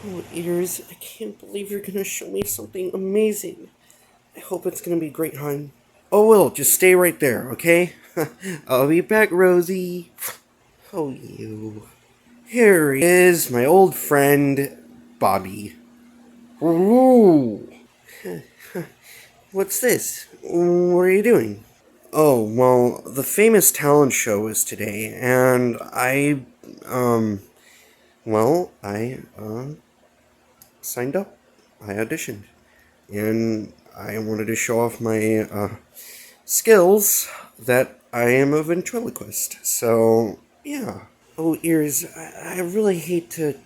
Oh, ears, I can't believe you're gonna show me something amazing. I hope it's gonna be great, hon. Oh, well, just stay right there, okay? I'll be back, Rosie. Oh, you. Here he is, my old friend, Bobby. Ooh. What's this? What are you doing? Oh, well, the famous talent show is today, and I signed up. I auditioned. And I wanted to show off my skills that I am a ventriloquist. So, yeah. Oh, ears, I really hate to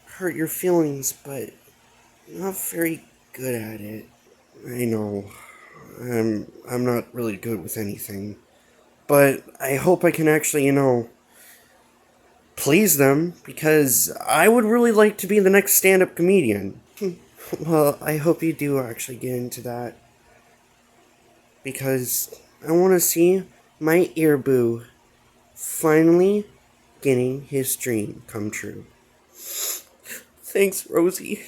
hurt your feelings, but I'm not very good at it. I know. I'm not really good with anything. But I hope I can actually, please them, because I would really like to be the next stand-up comedian. Well, I hope you do actually get into that. Because I want to see my ear boo finally getting his dream come true. Thanks, Rosie.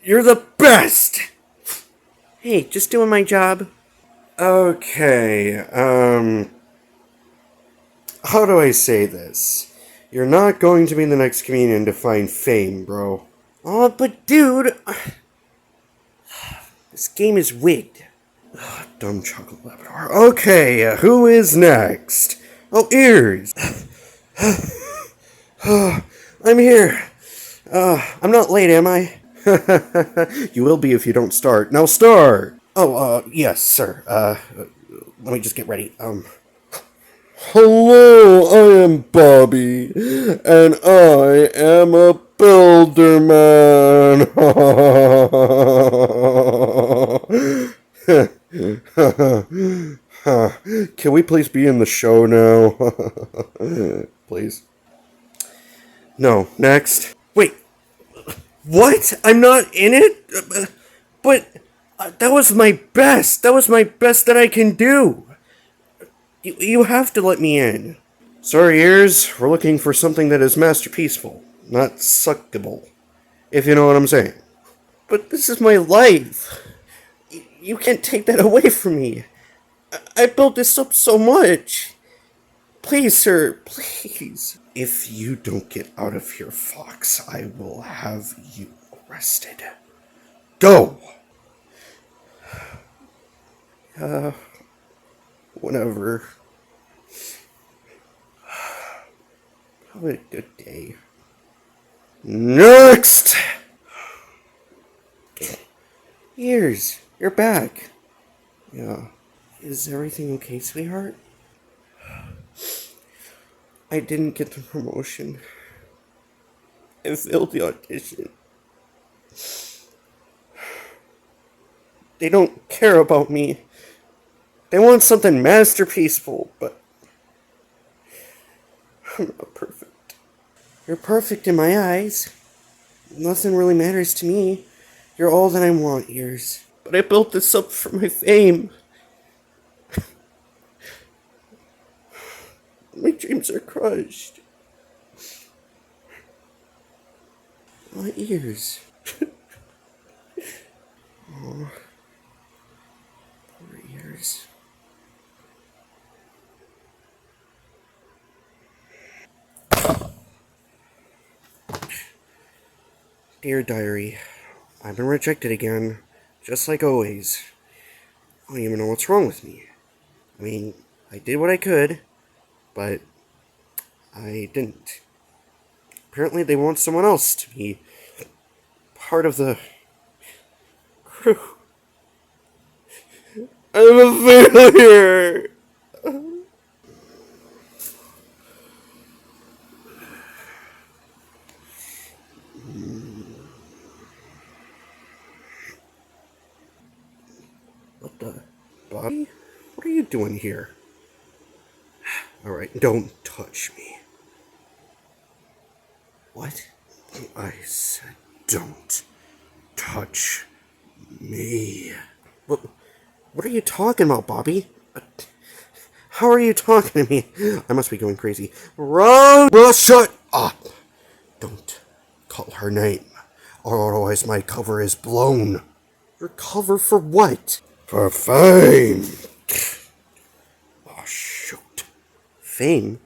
You're the best! Hey, just doing my job. Okay, how do I say this? You're not going to be the next comedian to find fame, bro. Oh, but dude, this game is rigged. Dumb chocolate Labrador. Okay, who is next? Oh, ears. I'm here. I'm not late, am I? You will be if you don't start. Now start! Oh, yes, sir. Let me just get ready. Hello, I am Bobby, and I am a builderman. Can we please be in the show now? Please. No, next. Wait, what? I'm not in it? But that was my best. That was my best that I can do. You have to let me in. Sorry, ears. We're looking for something that is masterpieceful, not suckable. If you know what I'm saying. But this is my life. You can't take that away from me. I built this up so much. Please, sir, please. If you don't get out of here, Fox, I will have you arrested. Go! Whatever. Have a good day. Next! Ears, you're back. Yeah. Is everything okay, sweetheart? I didn't get the promotion. I failed the audition. They don't care about me. They want something masterpieceful, but I'm not perfect. You're perfect in my eyes. Nothing really matters to me. You're all that I want, ears. But I built this up for my fame. My dreams are crushed. My ears. Oh, poor ears. Dear Diary, I've been rejected again, just like always. I don't even know what's wrong with me. I mean, I did what I could, but I didn't. Apparently they want someone else to be part of the crew. I'm a failure! What the? Bobby? What are you doing here? Alright, don't touch me. What? I said don't touch me. What are you talking about, Bobby? How are you talking to me? I must be going crazy. Run! Well, shut up! Don't call her name. Otherwise my cover is blown. Your cover for what? For fame. Oh, shoot. Fame?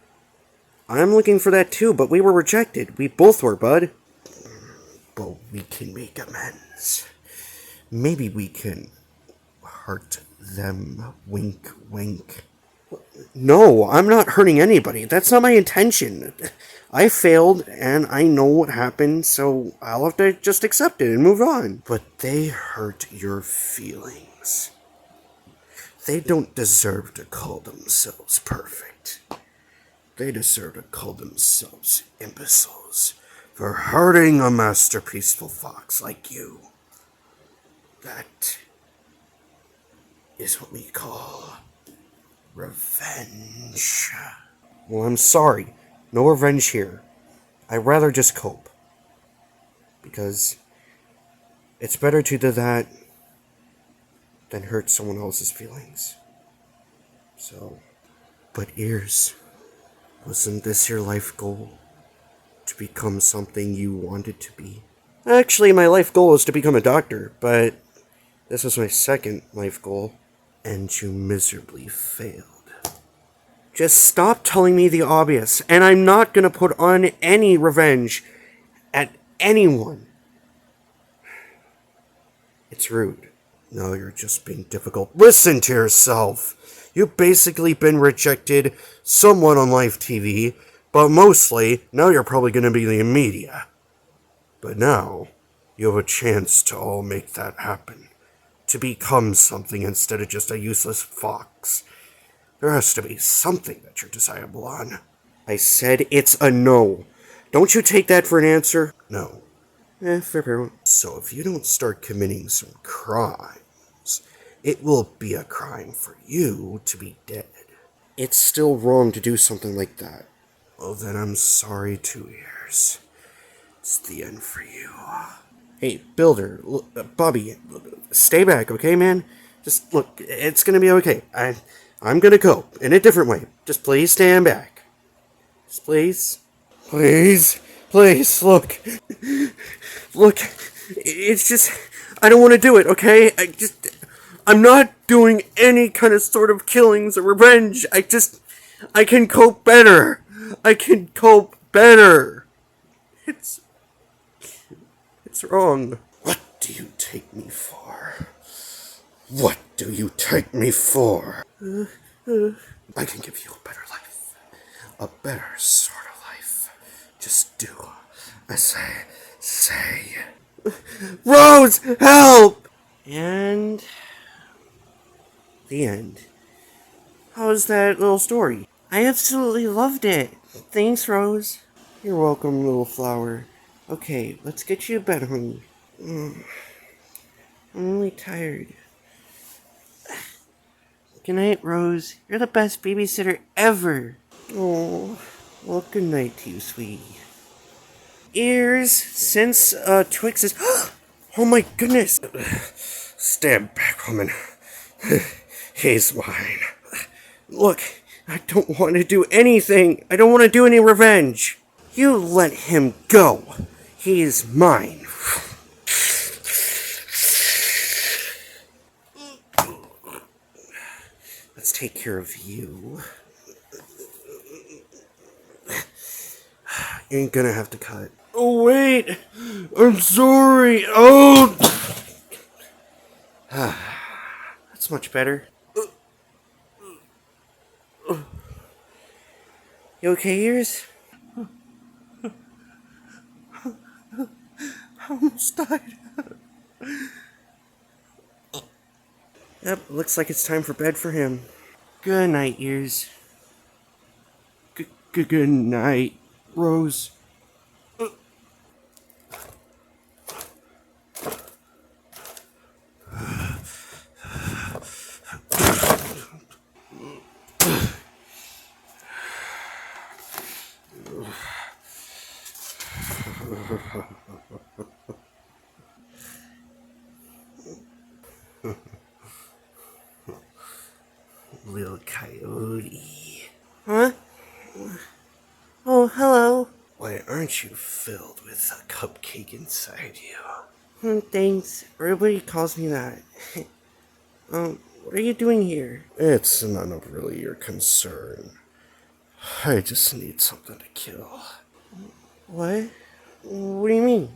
I'm looking for that too, but we were rejected. We both were, bud. But we can make amends. Maybe we can hurt them. Wink, wink. No, I'm not hurting anybody. That's not my intention. I failed, and I know what happened, so I'll have to just accept it and move on. But they hurt your feelings. They don't deserve to call themselves perfect. They deserve to call themselves imbeciles for hurting a masterpieceful fox like you. That is what we call revenge. Well, I'm sorry. No revenge here. I'd rather just cope. Because it's better to do that than hurt someone else's feelings. So, but Ears, wasn't this your life goal? To become something you wanted to be? Actually, my life goal is to become a doctor, but this was my second life goal, and you miserably failed. Just stop telling me the obvious, and I'm not gonna put on any revenge at anyone. It's rude. No, you're just being difficult. Listen to yourself. You've basically been rejected somewhat on live TV, but mostly, now you're probably gonna be in the media. But now, you have a chance to all make that happen. To become something instead of just a useless fox. There has to be something that you're desirable on. I said it's a no. Don't you take that for an answer? No. Fair. So if you don't start committing some crimes, it will be a crime for you to be dead. It's still wrong to do something like that. Well, then I'm sorry, 2 Ears. It's the end for you. Hey, Builder, Bobby, stay back, okay, man? Just, look, it's gonna be okay. I'm gonna cope in a different way. Just please stand back. Just please. Please, look. Look, it's just, I don't want to do it, okay? I'm not doing any kind of sort of killings or revenge. I can cope better. It's wrong. What do you take me for? What do you take me for? I can give you a better life. A better sort of life. Just do as I say. Rose, help! And the end. How was that little story? I absolutely loved it. Thanks, Rose. You're welcome, little flower. Okay, let's get you to bed, honey. I'm really tired. Good night, Rose. You're the best babysitter ever. Oh, well, good night to you, sweetie. Ears, since Twix is... Oh my goodness! Stand back, woman. He's mine. Look, I don't want to do anything. I don't want to do any revenge. You let him go. He's mine. Let's take care of you. You ain't gonna have to cut. Oh, wait! I'm sorry! Oh! That's much better. You okay, Ears? I almost died. Yep, looks like it's time for bed for him. Good night, Ears. Good night, Rose. Little coyote. Huh? Oh, hello. Why aren't Aren't you filled with a cupcake inside you? Thanks. Everybody calls me that. What are you doing here? It's none of really your concern. I just need something to kill. What? What do you mean?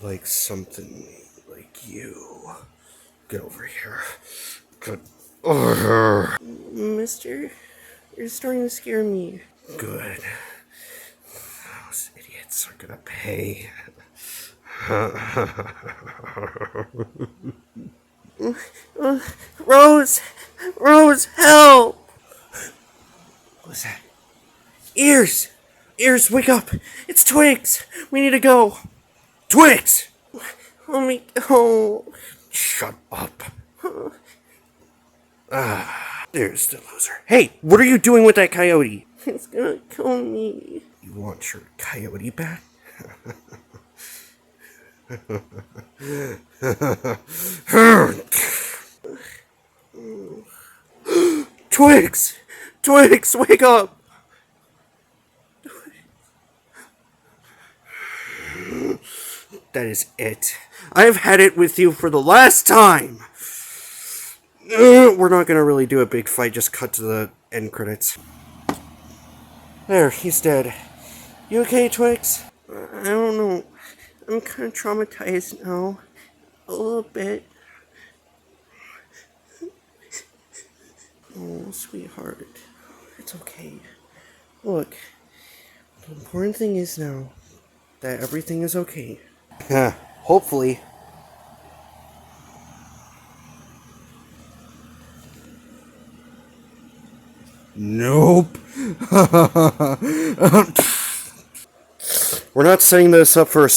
Like something like you. Get over here. Get over here. Mister, you're starting to scare me. Good. Those idiots are gonna pay. Rose! Rose, help! What's that? Ears! Ears, wake up! It's Twigs! We need to go! Twigs! Let me go. Shut up. There's the loser. Hey, what are you doing with that coyote? It's gonna kill me. You want your coyote back? Twigs! Twigs, wake up! That is it. I've had it with you for the last time! We're not gonna really do a big fight, just cut to the end credits. There, he's dead. You okay, Twigs? I don't know. I'm kind of traumatized now. A little bit. Oh, sweetheart. It's okay. Look, the important thing is now that everything is okay. Yeah, hopefully. Nope. We're not setting this up for a